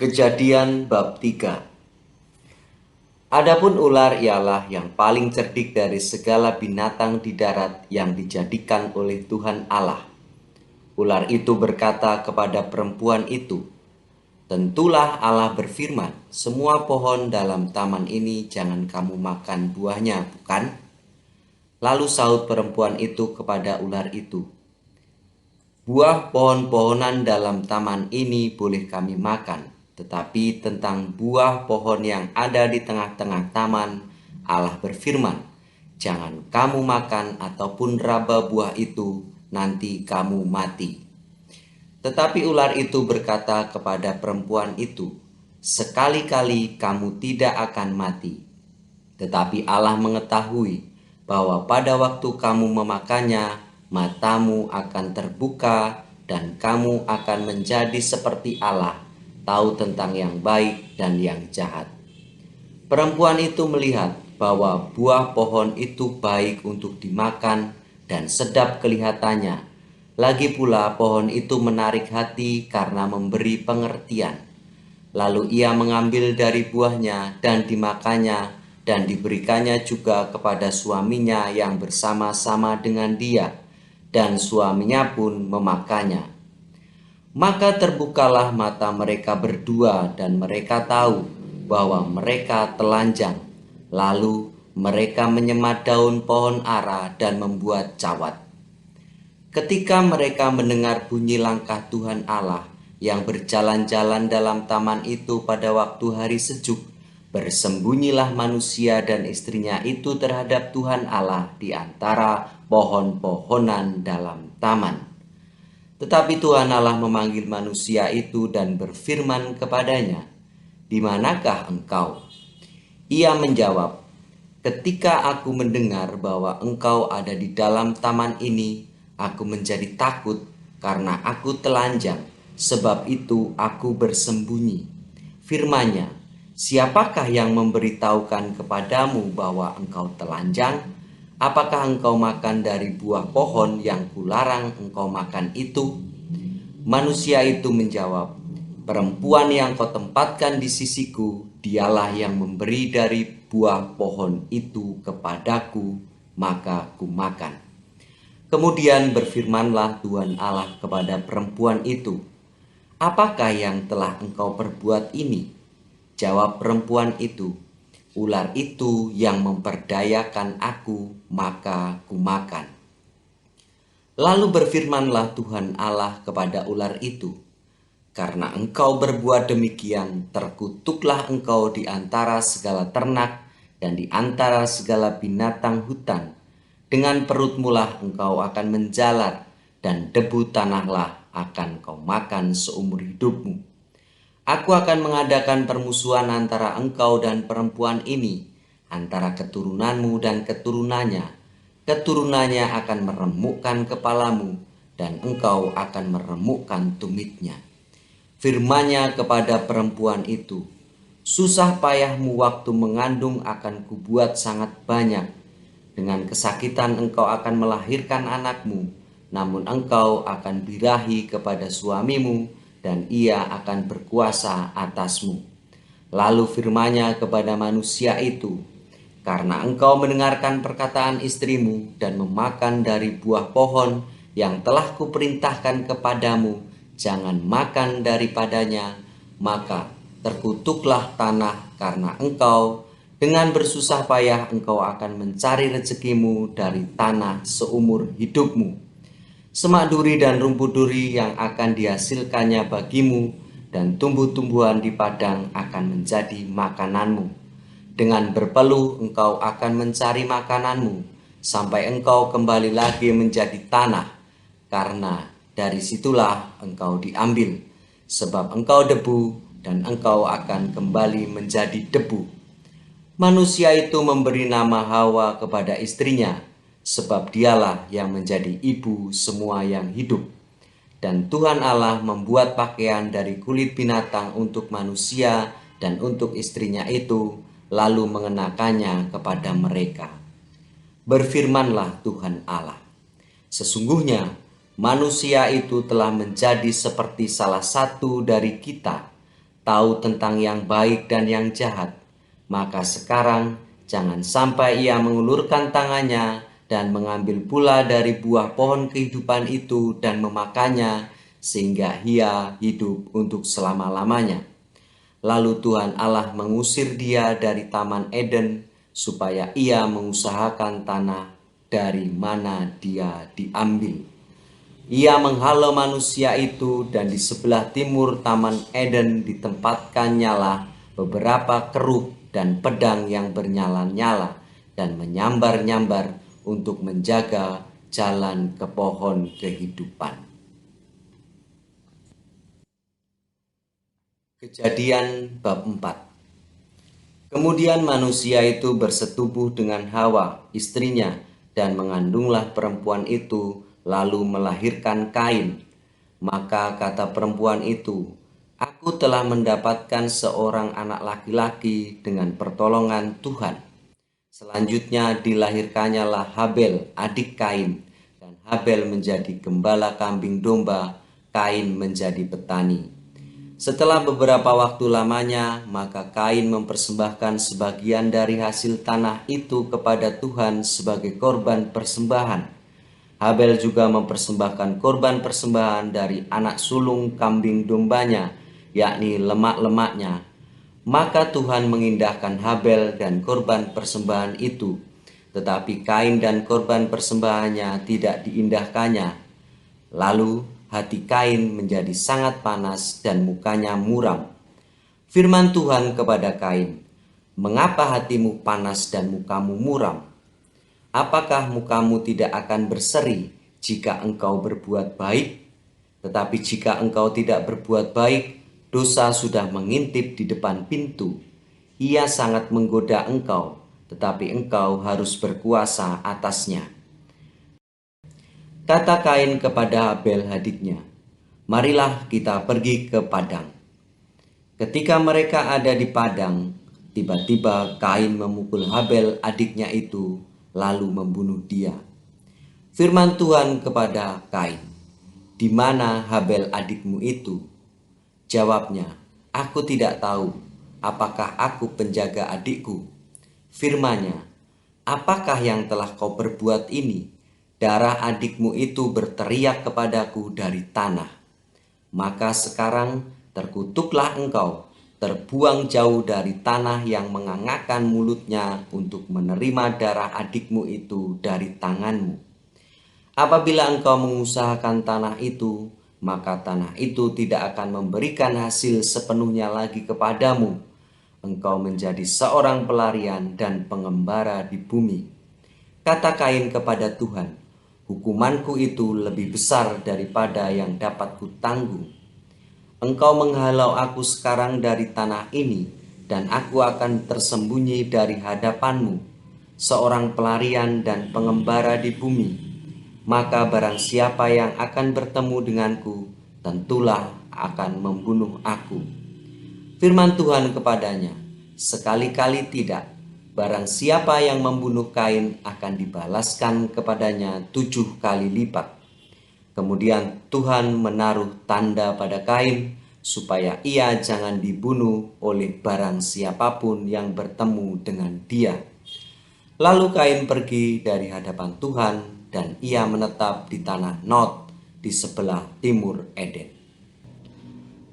Kejadian bab 3. Adapun ular ialah yang paling cerdik dari segala binatang di darat yang dijadikan oleh Tuhan Allah. Ular itu berkata kepada perempuan itu, "Tentulah Allah berfirman, semua pohon dalam taman ini jangan kamu makan buahnya, bukan?" Lalu sahut perempuan itu kepada ular itu, "Buah pohon-pohonan dalam taman ini boleh kami makan, tetapi tentang buah pohon yang ada di tengah-tengah taman, Allah berfirman, jangan kamu makan ataupun raba buah itu, nanti kamu mati." Tetapi ular itu berkata kepada perempuan itu, "Sekali-kali kamu tidak akan mati." Tetapi Allah mengetahui bahwa pada waktu kamu memakannya, matamu akan terbuka dan kamu akan menjadi seperti Allah, tahu tentang yang baik dan yang jahat. Perempuan itu melihat bahwa buah pohon itu baik untuk dimakan dan sedap kelihatannya. Lagi pula pohon itu menarik hati karena memberi pengertian. Lalu ia mengambil dari buahnya dan dimakannya dan diberikannya juga kepada suaminya yang bersama-sama dengan dia, dan suaminya pun memakannya. Maka terbukalah mata mereka berdua dan mereka tahu bahwa mereka telanjang. Lalu mereka menyemat daun pohon ara dan membuat cawat. Ketika mereka mendengar bunyi langkah Tuhan Allah yang berjalan-jalan dalam taman itu pada waktu hari sejuk, bersembunyilah manusia dan istrinya itu terhadap Tuhan Allah di antara pohon-pohonan dalam taman. Tetapi Tuhan Allah memanggil manusia itu dan berfirman kepadanya, "Di manakah engkau?" Ia menjawab, "Ketika aku mendengar bahwa engkau ada di dalam taman ini, aku menjadi takut karena aku telanjang, sebab itu aku bersembunyi." Firman-Nya, "Siapakah yang memberitahukan kepadamu bahwa engkau telanjang? Apakah engkau makan dari buah pohon yang kularang engkau makan itu?" Manusia itu menjawab, "Perempuan yang kau tempatkan di sisiku, dialah yang memberi dari buah pohon itu kepadaku, maka kumakan." Kemudian berfirmanlah Tuhan Allah kepada perempuan itu, "Apakah yang telah engkau perbuat ini?" Jawab perempuan itu, "Ular itu yang memperdayakan aku, maka kumakan." Lalu berfirmanlah Tuhan Allah kepada ular itu, "Karena engkau berbuat demikian, terkutuklah engkau di antara segala ternak dan di antara segala binatang hutan. Dengan perutmulah engkau akan menjalar, dan debu tanahlah akan kau makan seumur hidupmu. Aku akan mengadakan permusuhan antara engkau dan perempuan ini, antara keturunanmu dan keturunannya. Keturunannya akan meremukkan kepalamu, dan engkau akan meremukkan tumitnya." Firman-Nya kepada perempuan itu, "Susah payahmu waktu mengandung akan kubuat sangat banyak. Dengan kesakitan engkau akan melahirkan anakmu, namun engkau akan birahi kepada suamimu, dan ia akan berkuasa atasmu." Lalu firman-Nya kepada manusia itu, "Karena engkau mendengarkan perkataan istrimu dan memakan dari buah pohon yang telah kuperintahkan kepadamu, jangan makan daripadanya, maka terkutuklah tanah karena engkau. Dengan bersusah payah engkau akan mencari rezekimu dari tanah seumur hidupmu. Semak duri dan rumput duri yang akan dihasilkannya bagimu, dan tumbuh-tumbuhan di padang akan menjadi makananmu. Dengan berpeluh engkau akan mencari makananmu, sampai engkau kembali lagi menjadi tanah, karena dari situlah engkau diambil. Sebab engkau debu, dan engkau akan kembali menjadi debu." Manusia itu memberi nama Hawa kepada istrinya, sebab dialah yang menjadi ibu semua yang hidup. Dan Tuhan Allah membuat pakaian dari kulit binatang untuk manusia dan untuk istrinya itu, lalu mengenakannya kepada mereka. Berfirmanlah Tuhan Allah, "Sesungguhnya manusia itu telah menjadi seperti salah satu dari kita, tahu tentang yang baik dan yang jahat. Maka sekarang jangan sampai ia mengulurkan tangannya dan mengambil pula dari buah pohon kehidupan itu dan memakannya, sehingga ia hidup untuk selama-lamanya." Lalu Tuhan Allah mengusir dia dari Taman Eden supaya ia mengusahakan tanah dari mana dia diambil. Ia menghalau manusia itu, dan di sebelah timur Taman Eden ditempatkannya lah beberapa kerub dan pedang yang bernyala-nyala dan menyambar-nyambar untuk menjaga jalan ke pohon kehidupan. Kejadian bab 4. Kemudian manusia itu bersetubuh dengan Hawa, istrinya, dan mengandunglah perempuan itu, lalu melahirkan Kain. Maka kata perempuan itu, "Aku telah mendapatkan seorang anak laki-laki dengan pertolongan Tuhan." Selanjutnya dilahirkannya lah Habel, adik Kain, dan Habel menjadi gembala kambing domba, Kain menjadi petani. Setelah beberapa waktu lamanya, maka Kain mempersembahkan sebagian dari hasil tanah itu kepada Tuhan sebagai korban persembahan. Habel juga mempersembahkan korban persembahan dari anak sulung kambing dombanya, yakni lemak-lemaknya. Maka Tuhan mengindahkan Habel dan korban persembahan itu, tetapi Kain dan korban persembahannya tidak diindahkannya. Lalu hati Kain menjadi sangat panas dan mukanya muram. Firman Tuhan kepada Kain, "Mengapa hatimu panas dan mukamu muram? Apakah mukamu tidak akan berseri jika engkau berbuat baik? Tetapi jika engkau tidak berbuat baik, dosa sudah mengintip di depan pintu. Ia sangat menggoda engkau, tetapi engkau harus berkuasa atasnya." Kata Kain kepada Habel adiknya, "Marilah kita pergi ke padang." Ketika mereka ada di padang, tiba-tiba Kain memukul Habel adiknya itu, lalu membunuh dia. Firman Tuhan kepada Kain, "Di mana Habel adikmu itu?" Jawabnya, "Aku tidak tahu. Apakah aku penjaga adikku?" Firman-Nya, "Apakah yang telah kau perbuat ini? Darah adikmu itu berteriak kepadaku dari tanah. Maka sekarang terkutuklah engkau, terbuang jauh dari tanah yang mengangakkan mulutnya untuk menerima darah adikmu itu dari tanganmu. Apabila engkau mengusahakan tanah itu, maka tanah itu tidak akan memberikan hasil sepenuhnya lagi kepadamu. Engkau menjadi seorang pelarian dan pengembara di bumi." Kata Kain kepada Tuhan, "Hukumanku itu lebih besar daripada yang dapat kutanggung. Engkau menghalau aku sekarang dari tanah ini, dan aku akan tersembunyi dari hadapanmu, seorang pelarian dan pengembara di bumi. Maka barang siapa yang akan bertemu denganku, tentulah akan membunuh aku." Firman Tuhan kepadanya, "Sekali-kali tidak. Barang siapa yang membunuh Kain akan dibalaskan kepadanya 7 kali lipat." Kemudian Tuhan menaruh tanda pada Kain supaya ia jangan dibunuh oleh barang siapapun yang bertemu dengan dia. Lalu Kain pergi dari hadapan Tuhan, dan ia menetap di tanah Nod di sebelah timur Eden.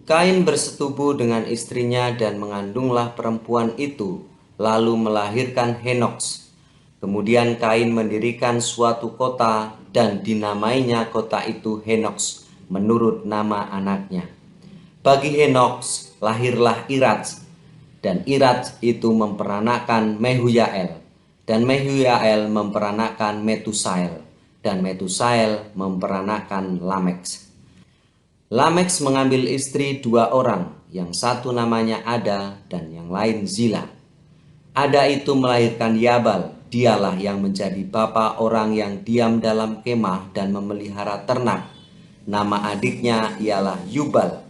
Kain bersetubuh dengan istrinya dan mengandunglah perempuan itu, lalu melahirkan Henoks. Kemudian Kain mendirikan suatu kota dan dinamainya kota itu Henoks menurut nama anaknya. Bagi Henoks lahirlah Irad, dan Irad itu memperanakkan Mehuyael, dan Mehuyael memperanakkan Metusael, dan Metusael memperanakkan Lameks. Lameks mengambil istri 2 orang, yang satu namanya Ada dan yang lain Zila. Ada itu melahirkan Yabal, dialah yang menjadi bapa orang yang diam dalam kemah dan memelihara ternak. Nama adiknya ialah Yubal,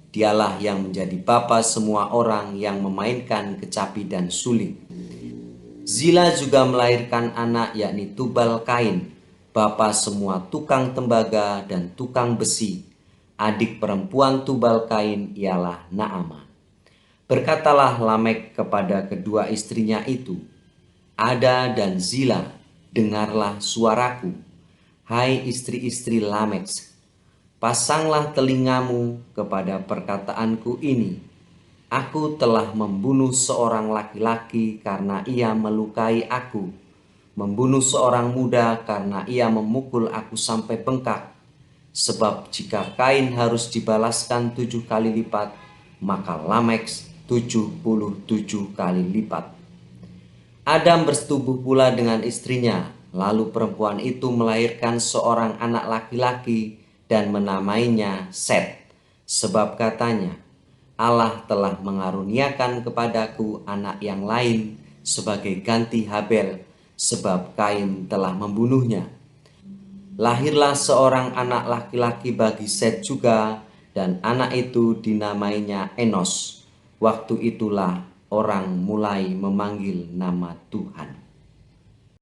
dialah yang menjadi bapa semua orang yang memainkan kecapi dan suling. Zila juga melahirkan anak yakni Tubal Kain, bapa semua tukang tembaga dan tukang besi. Adik perempuan Tubal Kain ialah Naamah. Berkatalah Lamek kepada kedua istrinya itu, Ada dan Zila, dengarlah suaraku, hai istri-istri Lamek. Pasanglah telingamu kepada perkataanku ini. Aku telah membunuh seorang laki-laki karena ia melukai aku, membunuh seorang muda karena ia memukul aku sampai bengkak. Sebab jika Kain harus dibalaskan 7 kali lipat, maka Lamek 77 kali lipat. Adam bersetubuh pula dengan istrinya, lalu perempuan itu melahirkan seorang anak laki-laki dan menamainya Set, sebab katanya, Allah telah mengaruniakan kepadaku anak yang lain sebagai ganti Habel, sebab Kain telah membunuhnya. Lahirlah seorang anak laki-laki bagi Set juga, dan anak itu dinamainya Enos. Waktu itulah orang mulai memanggil nama Tuhan.